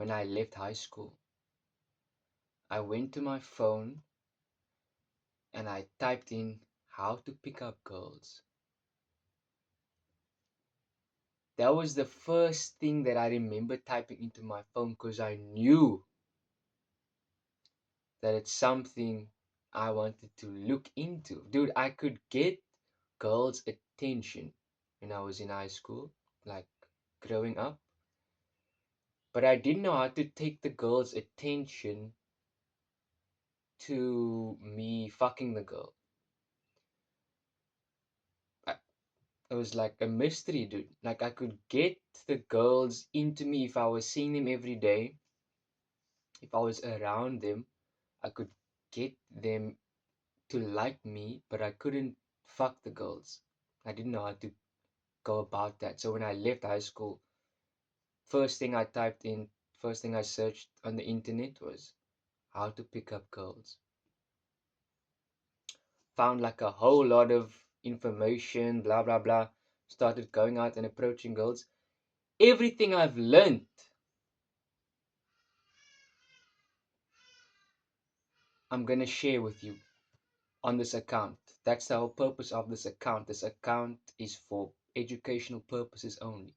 when I left high school. I went to my phone and I typed in how to pick up girls. That was the first thing that I remember typing into my phone because I knew that it's something I wanted to look into. Dude, I could get girls' attention when I was in high school, like growing up, but I didn't know how to take the girls' attention to me fucking the girl. I, it was like a mystery, dude. Like I could get the girls into me if I was seeing them every day, if I was around them, I could get them to like me, but I couldn't fuck the girls. I didn't know how to go about that. So when I left high school, first thing I typed in, first thing I searched on the internet was how to pick up girls. Found like a whole lot of information, blah blah blah. Started going out and approaching girls. Everything I've learned, I'm gonna share with you on this account. That's the whole purpose of this account. This account is for educational purposes only.